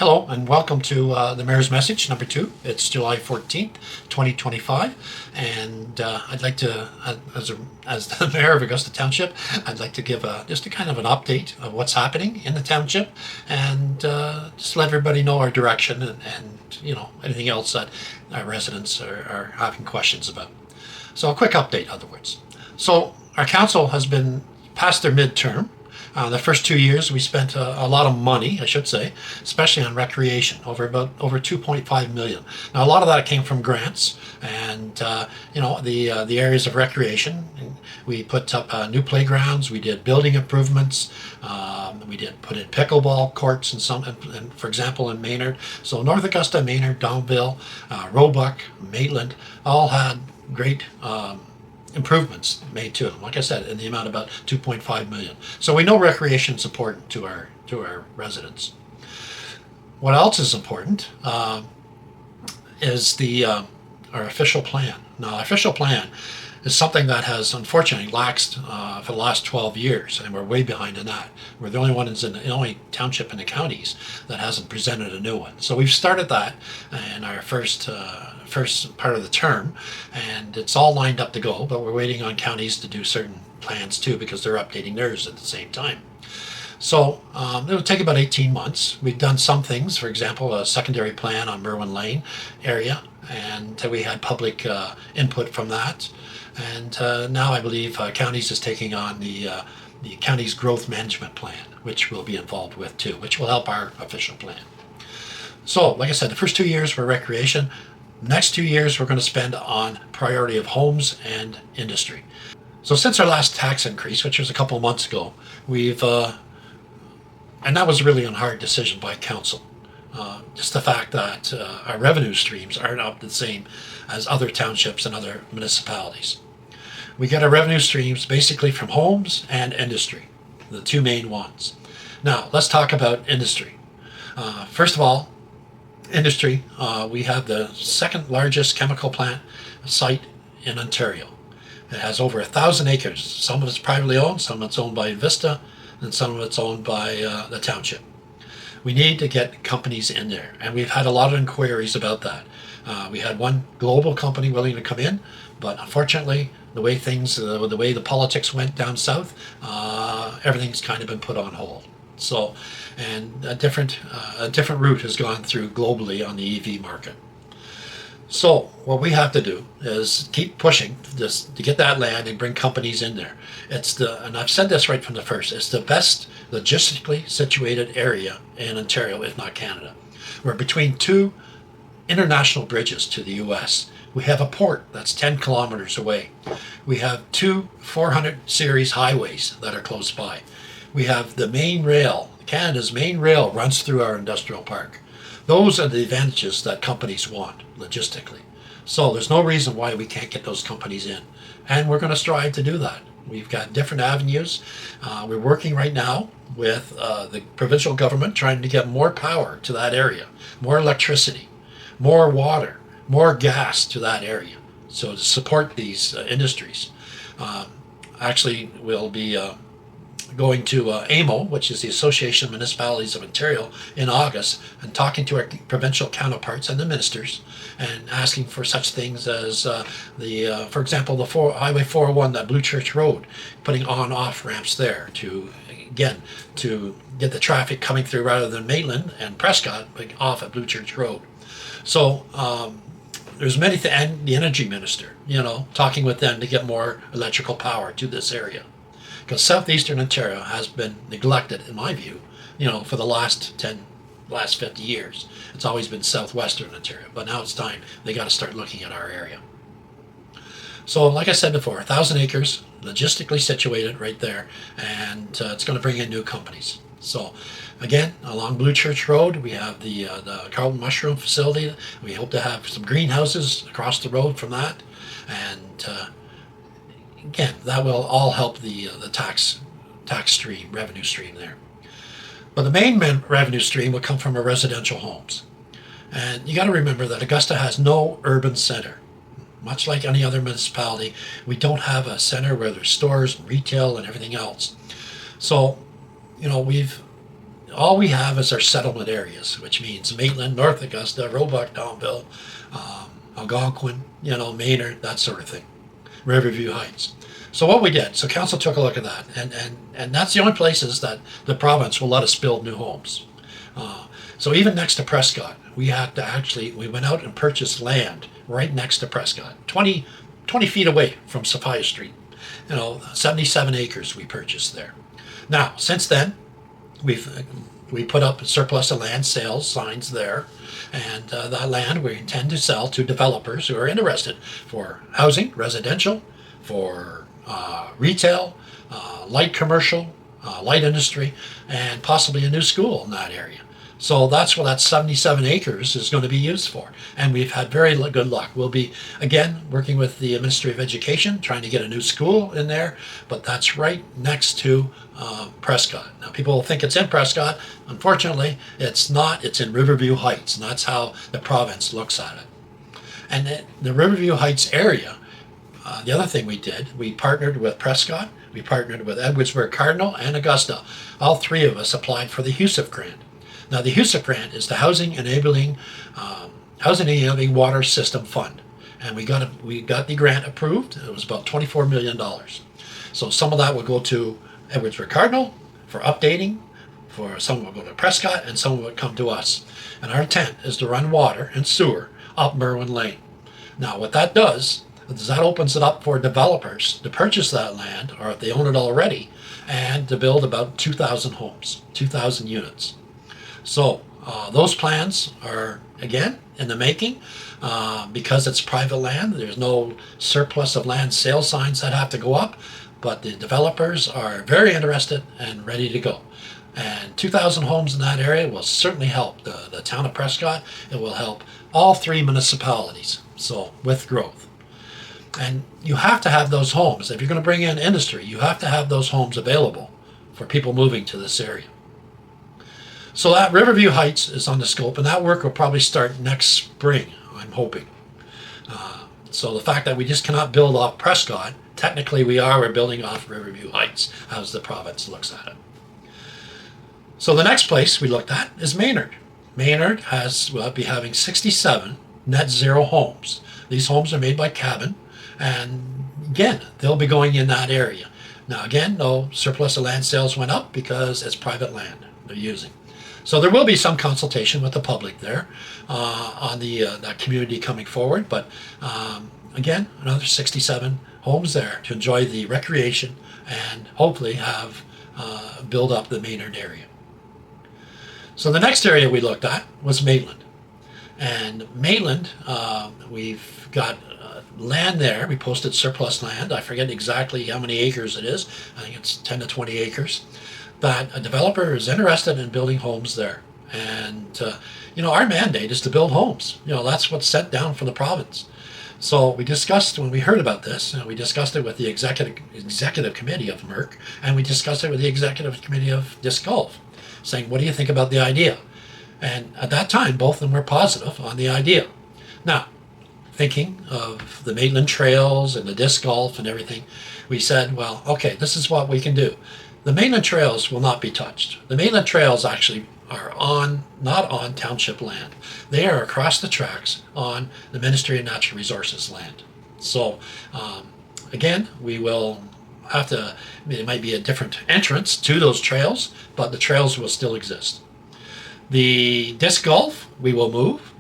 Hello and welcome to the Mayor's Message number 2. It's July 14th, 2025, and I'd like to, as the Mayor of Augusta Township, I'd like to give just a kind of an update of what's happening in the township and just let everybody know our direction and anything else that our residents are having questions about. So a quick update, in other words. So our council has been past their midterm. The first 2 years we spent a lot of money, I should say, especially on recreation, over 2.5 million. Now a lot of that came from grants, and the areas of recreation. We put up new playgrounds. We did building improvements. We did put in pickleball courts and for example in Maynard. So North Augusta, Maynard, Donville, Roebuck, Maitland all had great improvements made to them. Like I said, in the amount of about 2.5 million. So we know recreation is important to our residents. What else is important is our official plan. Now, our official plan is something that has unfortunately laxed for the last 12 years, and we're way behind in that. We're the only township in the counties that hasn't presented a new one. So we've started that in our first part of the term, and it's all lined up to go, but we're waiting on counties to do certain plans too, because they're updating theirs at the same time. So it'll take about 18 months. We've done some things, for example, a secondary plan on Merwin Lane area, and we had public input from that. And now I believe counties is taking on the county's growth management plan, which we'll be involved with too, which will help our official plan. So, like I said, the first 2 years were recreation. Next 2 years we're going to spend on priority of homes and industry. So since our last tax increase, which was a couple of months ago, we've and that was really a hard decision by council. Just the fact that our revenue streams aren't up the same as other townships and other municipalities. We get our revenue streams basically from homes and industry, the two main ones. Now, let's talk about industry. First of all, industry, we have the second largest chemical plant site in Ontario. It has over 1,000 acres. Some of it's privately owned, some of it's owned by Vista, and some of it's owned by the township. We need to get companies in there, and we've had a lot of inquiries about that. We had one global company willing to come in, but unfortunately, the way the politics went down south, everything's kind of been put on hold. So, and a different route has gone through globally on the EV market. So what we have to do is keep pushing this to get that land and bring companies in there. And I've said this right from the first, it's the best logistically situated area in Ontario, if not Canada. We're between two international bridges to the US. We have a port that's 10 kilometers away. We have two 400 series highways that are close by. We have the main rail, Canada's main rail runs through our industrial park. Those are the advantages that companies want logistically. So there's no reason why we can't get those companies in. And we're going to strive to do that. We've got different avenues. We're working right now with the provincial government trying to get more power to that area, more electricity, more water, more gas to that area. So to support these industries. Actually, we'll be going to AMO, which is the Association of Municipalities of Ontario, in August, and talking to our provincial counterparts and the ministers, and asking for such things as for example, the Highway 401, that Blue Church Road, putting on-off ramps there to get the traffic coming through rather than Maitland and Prescott off at Blue Church Road. So there's many things, and the energy minister, talking with them to get more electrical power to this area. Because southeastern Ontario has been neglected, in my view, for the last 50 years. It's always been southwestern Ontario, but now it's time they got to start looking at our area. So, like I said before, 1,000 acres, logistically situated right there, and it's going to bring in new companies. So, again, along Blue Church Road, we have the Carlton Mushroom facility. We hope to have some greenhouses across the road from that, and again, that will all help the tax stream, revenue stream there. But the main revenue stream will come from our residential homes. And you got to remember that Augusta has no urban center. Much like any other municipality, we don't have a center where there's stores and retail and everything else. So, we've all we have is our settlement areas, which means Maitland, North Augusta, Roebuck, Downville, Algonquin, Maynard, that sort of thing, Riverview Heights. So what we did, so council took a look at that, and that's the only places that the province will let us build new homes. So even next to Prescott, we went out and purchased land right next to Prescott, 20 feet away from Sophia Street. 77 acres we purchased there. Now, since then, we put up surplus of land sales signs there, and that land we intend to sell to developers who are interested for housing, residential, for retail, light commercial, light industry, and possibly a new school in that area. So that's what that 77 acres is going to be used for. And we've had very good luck. We'll be, again, working with the Ministry of Education, trying to get a new school in there, but that's right next to Prescott. Now, people will think it's in Prescott. Unfortunately, it's not. It's in Riverview Heights, and that's how the province looks at it. And the Riverview Heights area, the other thing we did, we partnered with Prescott, we partnered with Edwardsburg Cardinal, and Augusta. All three of us applied for the HUSIF grant. Now, the HUSIF grant is the Housing Enabling Water System Fund, and we got the grant approved. It was about $24 million. So some of that will go to Edwardsburg Cardinal for updating, for some will go to Prescott, and some will come to us. And our intent is to run water and sewer up Merwin Lane. Now, what that does is that opens it up for developers to purchase that land, or if they own it already, and to build about 2,000 homes, 2,000 units. So those plans are, again, in the making. Because it's private land, there's no surplus of land sale signs that have to go up, but the developers are very interested and ready to go. And 2,000 homes in that area will certainly help the town of Prescott. It will help all three municipalities, so with growth. And you have to have those homes. If you're going to bring in industry, you have to have those homes available for people moving to this area. So that Riverview Heights is on the scope, and that work will probably start next spring, I'm hoping. So the fact that we just cannot build off Prescott, technically we're building off Riverview Heights, as the province looks at it. So the next place we looked at is Maynard. Maynard will be having 67 net zero homes. These homes are made by Cabin, and again, they'll be going in that area. Now again, no surplus of land sales went up because it's private land they're using. So there will be some consultation with the public there on that community coming forward. But again, another 67 homes there to enjoy the recreation and hopefully have build up the Maynard area. So the next area we looked at was Maitland. And Maitland, we've got land there. We posted surplus land. I forget exactly how many acres it is. I think it's 10 to 20 acres. That a developer is interested in building homes there. And, our mandate is to build homes. That's what's set down for the province. So we discussed, when we heard about this, we discussed it with the executive committee of Merck, and we discussed it with the executive committee of Disc Golf, saying, what do you think about the idea? And at that time, both of them were positive on the idea. Now, thinking of the Maitland trails and the disc golf and everything, we said, well, okay, this is what we can do. The Maitland trails will not be touched. The Maitland trails actually are not on township land. They are across the tracks on the Ministry of Natural Resources land. So again, we will have to, it might be a different entrance to those trails, but the trails will still exist. The disc golf, we will move.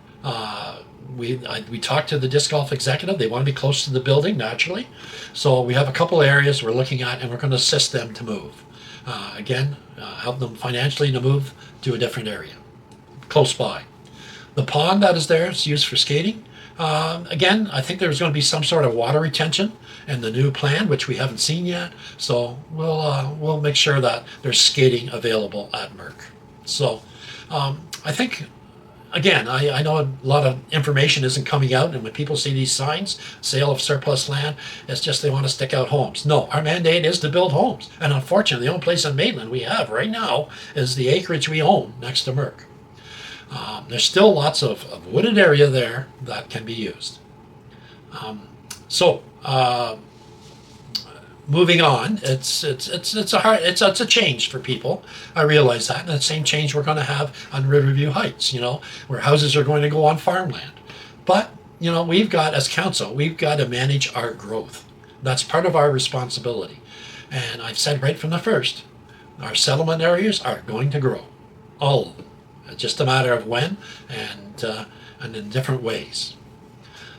We talked to the disc golf executive. They want to be close to the building naturally. So we have a couple areas we're looking at, and we're going to assist them to move. Help them financially to move to a different area, close by. The pond that is there is used for skating. I think there's going to be some sort of water retention in the new plan, which we haven't seen yet. So we'll make sure that there's skating available at Merck. So I think, again, I know a lot of information isn't coming out, and when people see these signs, sale of surplus land, it's just they want to stick out homes. No, our mandate is to build homes. And unfortunately, the only place in Maitland we have right now is the acreage we own next to Merck. There's still lots of wooded area there that can be used. moving on, it's a change for people. I realize that, and the same change we're going to have on Riverview Heights. Where houses are going to go on farmland. But we've got, as council, we've got to manage our growth. That's part of our responsibility. And I've said right from the first, our settlement areas are going to grow, all of them. It's just a matter of when and in different ways.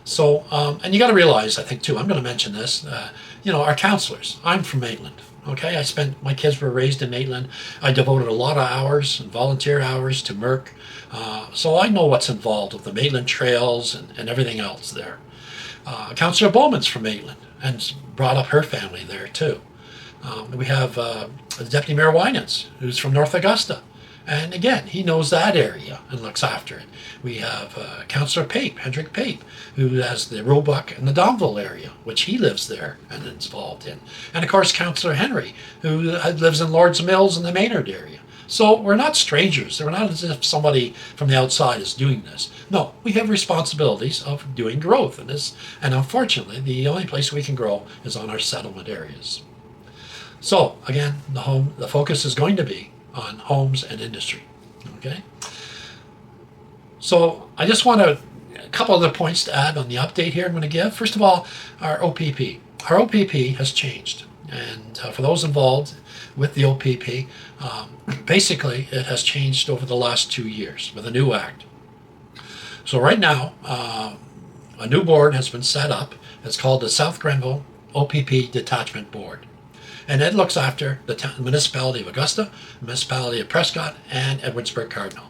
So, and you got to realize, I think too, I'm going to mention this, our counselors. I'm from Maitland. Okay, my kids were raised in Maitland. I devoted a lot of hours and volunteer hours to Merck. So I know what's involved with the Maitland trails and everything else there. Councillor Bowman's from Maitland and brought up her family there too. We have Deputy Mayor Winans, who's from North Augusta. And again, he knows that area and looks after it. We have Councillor Pape, Hendrik Pape, who has the Roebuck and the Donville area, which he lives there and is involved in. And of course, Councillor Henry, who lives in Lord's Mills in the Maynard area. So we're not strangers. We're not as if somebody from the outside is doing this. No, we have responsibilities of doing growth in this. And unfortunately, the only place we can grow is on our settlement areas. So again, the focus is going to be on homes and industry. Okay. So I just want a couple other points to add on the update here I'm going to give. First of all, our OPP. Our OPP has changed. And for those involved with the OPP, basically it has changed over the last 2 years with a new act. So right now, a new board has been set up. It's called the South Grenville OPP Detachment Board. And it looks after the municipality of Augusta, the municipality of Prescott, and Edwardsburg Cardinal.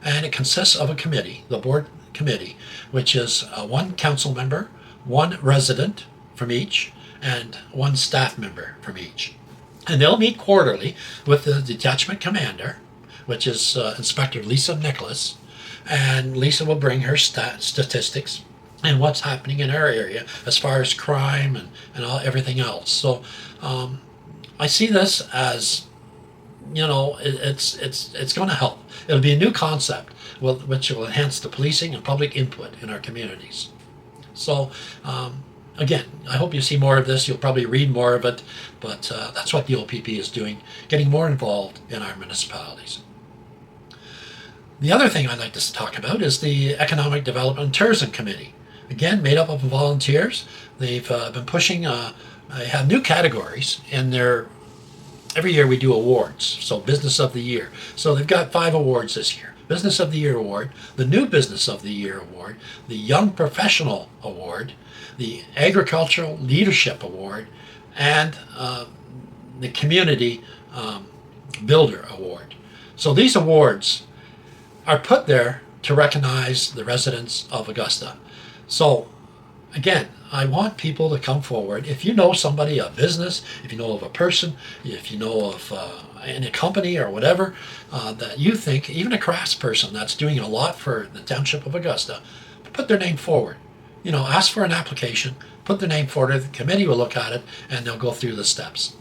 And it consists of a committee, the board committee, which is one council member, one resident from each, and one staff member from each. And they'll meet quarterly with the detachment commander, which is Inspector Lisa Nicholas, and Lisa will bring her statistics and what's happening in our area as far as crime and everything else. So I see this as, it's going to help. It'll be a new concept which will enhance the policing and public input in our communities. So again, I hope you see more of this. You'll probably read more of it, but that's what the OPP is doing, getting more involved in our municipalities. The other thing I'd like to talk about is the Economic Development and Tourism Committee. Again, made up of volunteers. They've been pushing, they have new categories in their, every year we do awards, so Business of the Year. So they've got 5 awards this year. Business of the Year Award, the New Business of the Year Award, the Young Professional Award, the Agricultural Leadership Award, and the Community Builder Award. So these awards are put there to recognize the residents of Augusta. So again, I want people to come forward. If you know somebody, a business, if you know of a person, if you know of in a company or whatever, that you think, even a craftsperson that's doing a lot for the Township of Augusta, put their name forward. Ask for an application, put their name forward, the committee will look at it, and they'll go through the steps.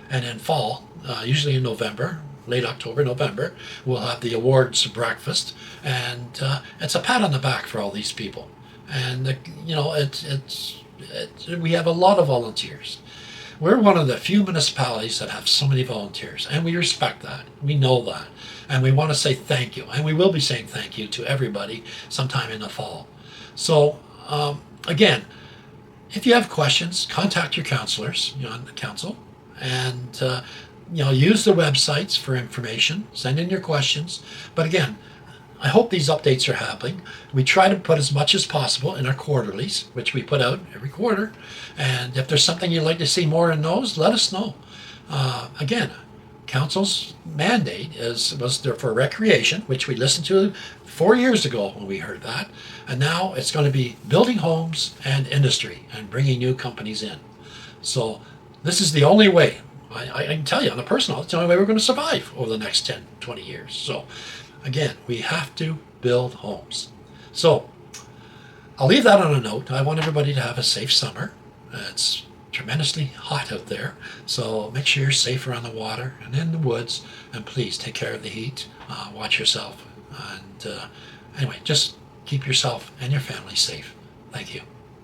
And in fall, usually in November, late October, November, we'll have the awards breakfast, and it's a pat on the back for all these people. And, we have a lot of volunteers. We're one of the few municipalities that have so many volunteers, and we respect that. We know that. And we want to say thank you. And we will be saying thank you to everybody sometime in the fall. So, again, if you have questions, contact your counselors on the council, and, use the websites for information. Send in your questions. But again, I hope these updates are happening. We try to put as much as possible in our quarterlies, which we put out every quarter. And if there's something you'd like to see more in those, let us know. Again, council's mandate was there for recreation, which we listened to 4 years ago when we heard that. And now it's going to be building homes and industry and bringing new companies in. So this is the only way. I can tell you on a personal, it's the only way we're going to survive over the next 10, 20 years. So again, we have to build homes. So I'll leave that on a note. I want everybody to have a safe summer. It's tremendously hot out there, so make sure you're safe around the water and in the woods, and please take care of the heat. Watch yourself, and anyway, just keep yourself and your family safe. Thank you.